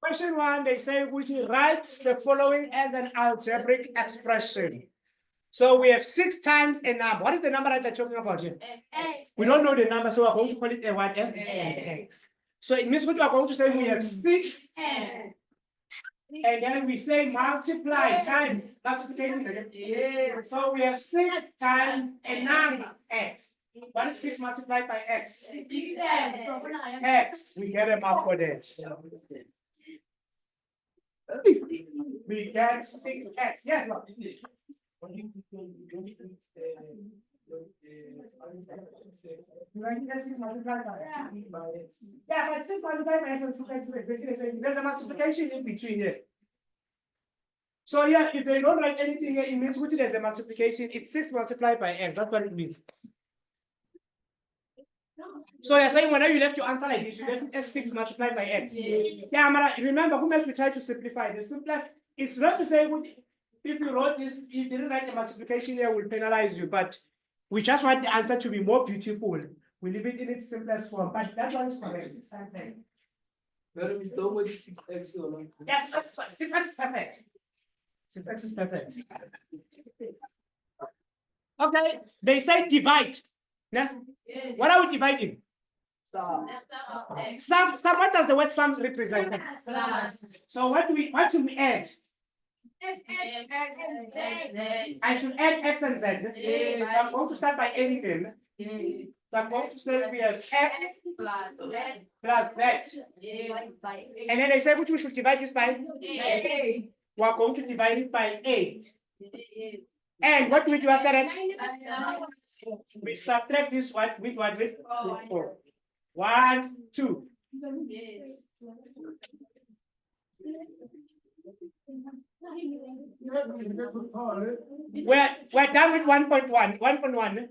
Question 1, they say which writes the following as an algebraic expression. So we have 6 times a number. What is the number that they're talking about here? X. We don't know the number, so we're going to call it a what? X. So it means what we are going to say we have 6. And then we say multiply times multiplication. So we have 6 times a number x. What is 6 multiplied by x? X. We get a mark for that. We get 6x. Yes. Yeah, but 6 multiplied by x and 6x is exactly the same. There's a multiplication in between here. So yeah, if they don't write anything here, it means which is the multiplication. It's 6 multiplied by x. That's what it means. So you're saying whenever you left your answer like this, you left as 6 multiplied by x. Yeah, but remember, who else we try to simplify? The simplest, it's not to say if you wrote this, if you didn't write the multiplication here, will penalize you, but we just want the answer to be more beautiful. We leave it in its simplest form, but that one is correct. 6 times 10. Yes, that's fine. 6x is perfect. 6x is perfect. Okay, they say divide. Yeah? What are we dividing? Sum. What does the word sum represent? So what should we add? I should add x and z. So I'm going to start by adding them. So I'm going to say we have x plus that. And then they say which we should divide this by? 8. We are going to divide it by 8. And what do we do after that? We subtract this one with what? With 4. 1, 2. We're done with 1.1. 1.1.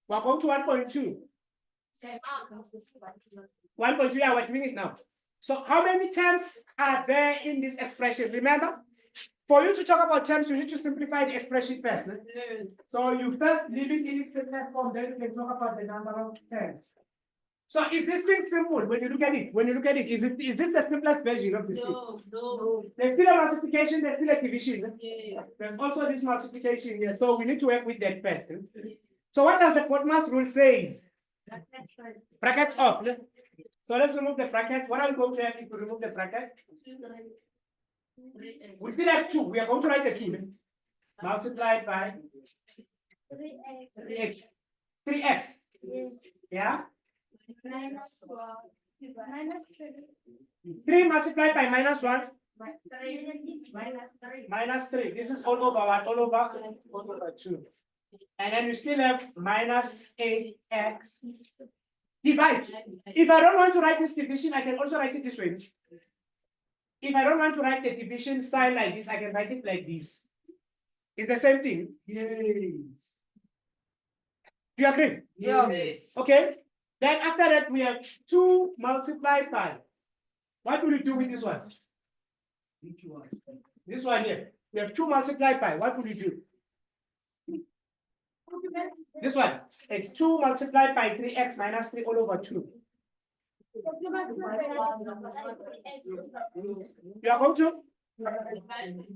We're going to 1.2. 1.2, yeah, we're doing it now. So how many terms are there in this expression? Remember, for you to talk about terms, you need to simplify the expression first. So you first leave it in its simplest form, then you can talk about the number of terms. So is this thing simple when you look at it? Is this the simplest version of this thing? No. There's still a multiplication, there's still a division. There's also this multiplication here. So we need to work with that first. So what does the Potter's rule say? Brackets off. So let's remove the brackets. What are we going to have if we remove the brackets? We still have 2. We are going to write the 2. Multiplied by 3x. 3x. Yeah? Minus 3 multiplied by minus 1? -3. Minus 3. This is all over what? All over 2. And then we still have minus 8x. Divide. If I don't want to write this division, I can also write it this way. If I don't want to write the division sign like this, I can write it like this. It's the same thing. Yes. Do you agree? Yes. Okay. Then after that, we have 2 multiplied by. What will you do with this one? Which one? This one here. We have 2 multiplied by. What will you do? This one. It's 2 multiplied by 3x minus 3 all over 2. You are going to?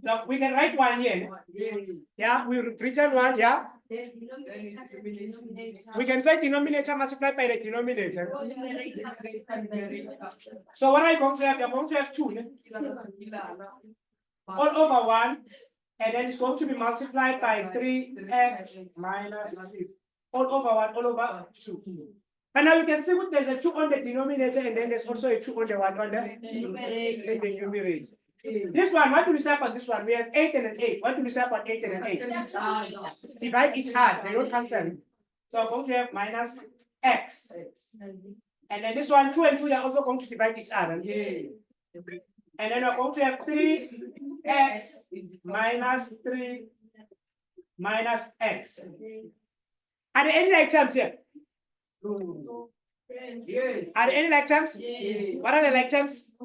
No, we can write 1 here. Yeah, we return 1, yeah? We can say denominator multiplied by the denominator. So what are you going to have? You're going to have 2. All over 1. And then it's going to be multiplied by 3x minus 6. All over 1, all over 2. And now you can see what there's a 2 on the denominator, and then there's also a 2 on the one on the numerator. This one, what do we say about this one? We have 8 and an 8. What do we say about 8 and an 8? Divide each other. They don't cancel. So I'm going to have minus x. And then this one, 2 and 2, they're also going to divide each other. And then we're going to have 3x minus 3 minus x. Are there any like terms here? Yes. Are there any like terms? Yes. What are the like terms?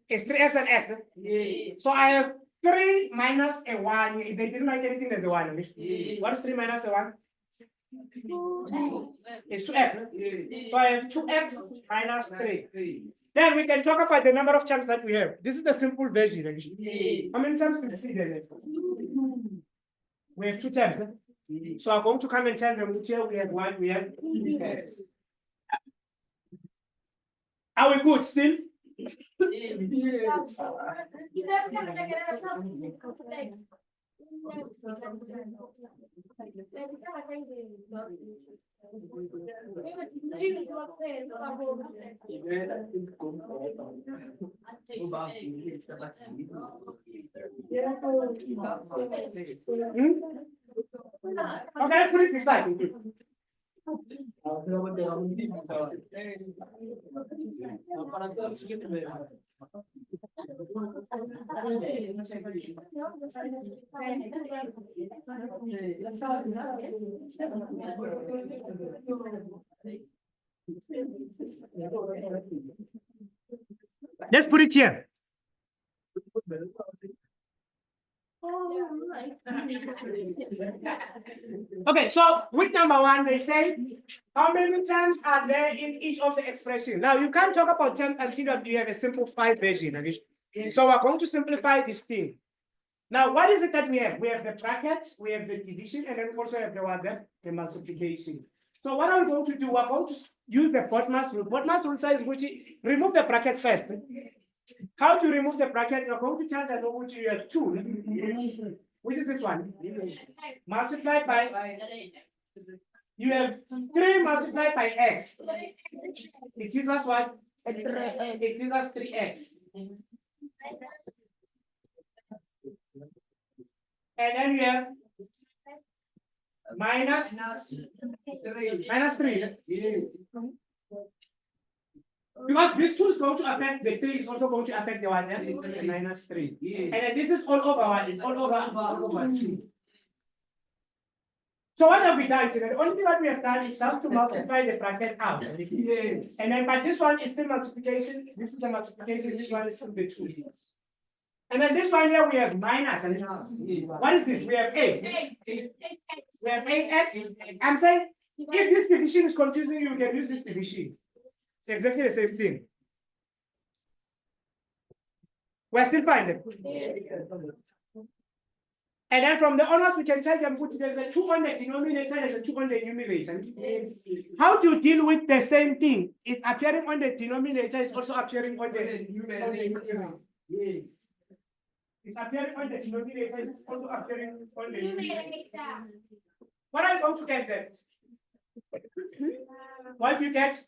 It's 3x and x. Yes. So I have 3 minus a 1. If they didn't write anything, there's a 1. Yes. What is 3 minus a 1? 2x. It's 2x. Yes. So I have 2x minus 3. Then we can talk about the number of terms that we have. This is the simple version. How many terms do we see there? We have 2 terms. So I'm going to come and tell them which here we have 1, we have 2. Are we good still? Okay, put it beside. Let's put it here. Okay, so with number 1, they say, how many terms are there in each of the expressions? Now, you can't talk about terms until you have a simplified version. So we're going to simplify this thing. Now, what is it that we have? We have the brackets, we have the division, and then we also have the multiplication. So what are we going to do? We're going to use the Botman's rule. Botman's rule says, remove the brackets first. How to remove the brackets? We're going to tell them which you have 2. Which is this one? Multiplied by, you have 3 multiplied by x. It gives us what? It gives us 3x. And then you have minus 3. Because this 2 is going to affect the 3 is also going to affect the one, the minus 3. And then this is all over 1, all over 2. So what have we done today? The only thing that we have done is just to multiply the bracket out. Yes. And then but this one is the multiplication, this is the multiplication, this one is from the 2. And then this one here we have minus. And what is this? We have 8. We have 8x. I'm saying if this division is confusing you, can use this division. It's exactly the same thing. We're still finding. And then from the onwards, we can tell them there's a 2 on the denominator, there's a 2 on the numerator. How to deal with the same thing? It's appearing on the denominator, it's also appearing on the numerator. It's appearing on the denominator, it's also appearing on the numerator. What are you going to get then? What do you get?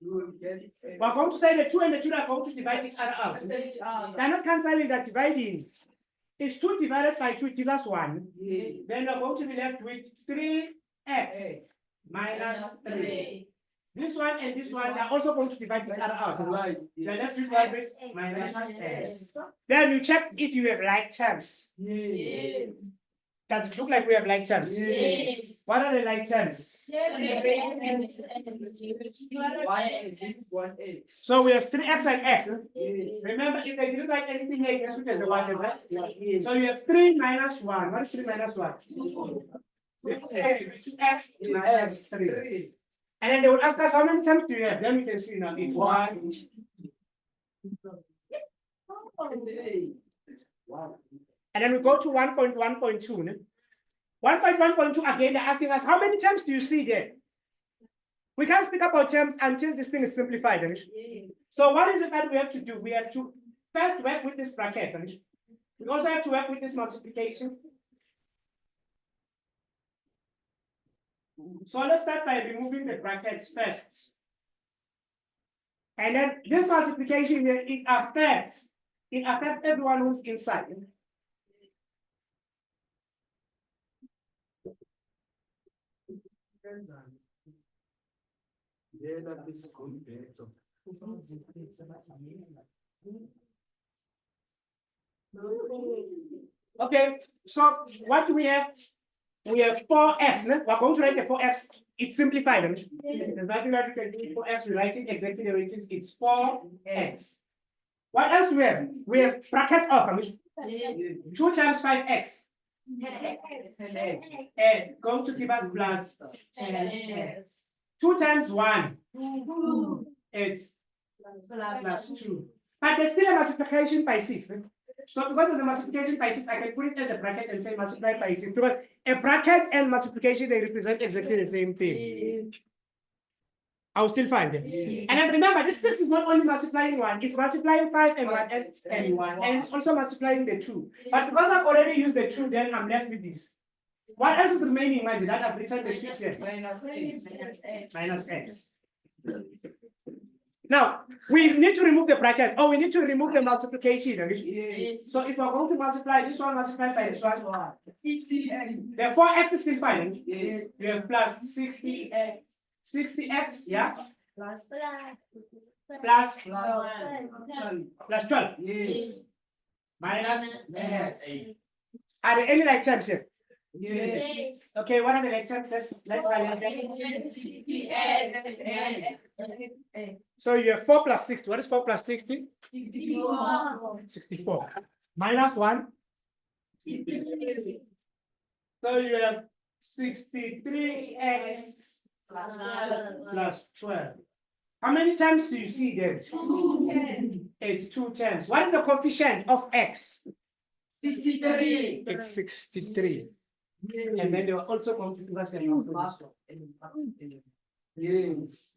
We're going to say the 2 and the 2 are going to divide each other out. They're not cancelling, they're dividing. It's 2 divided by 2 gives us 1. Then we're going to be left with 3x minus 3. This one and this one are also going to divide each other out. They're left with 1 with minus x. Then you check if you have like terms. Does it look like we have like terms? Yes. What are the like terms? So we have 3x and x. Remember, if they didn't write anything like this, there's the 1 is that? So you have 3 minus 1. What is 3 minus 1? 2x minus 3. And then they will ask us how many terms do you have? Then we can see now it's 1. And then we go to 1.1.2. 1.1.2 again, they're asking us, how many terms do you see there? We can't speak about terms until this thing is simplified. So what is it that we have to do? We have to first work with this bracket. We also have to work with this multiplication. So let's start by removing the brackets first. And then this multiplication, it affects everyone who's inside. Okay, so what do we have? We have 4x. We're going to write the 4x. It's simplified. There's nothing that we can do. 4x, we write it exactly the way it is. It's 4x. What else do we have? We have brackets off. 2 times 5x. And going to give us plus 10x. 2 times 1. It's plus 2. But there's still a multiplication by 6. So because there's a multiplication by 6, I can put it as a bracket and say multiply by 6. Because a bracket and multiplication, they represent exactly the same thing. I'll still find them. And then remember, this 6 is not only multiplying 1, it's multiplying 5 and 1 and 1. And it's also multiplying the 2. But because I've already used the 2, then I'm left with this. What else is remaining? Imagine that I've written the 6 here. Minus x. Now, we need to remove the bracket. Oh, we need to remove the multiplication. So if we're going to multiply this one multiplied by this one, therefore x is still fine. You have plus 60x, yeah? Plus 12. Minus x. Are there any like terms here? Okay, what are the like terms? Let's find it. So you have 4 plus 60. What is 4 plus 60? 64. Minus 1. So you have 63x plus 12. How many times do you see there? 2. It's 2 times. What is the coefficient of x? 63. It's 63. And then they were also going to give us a number. Yes.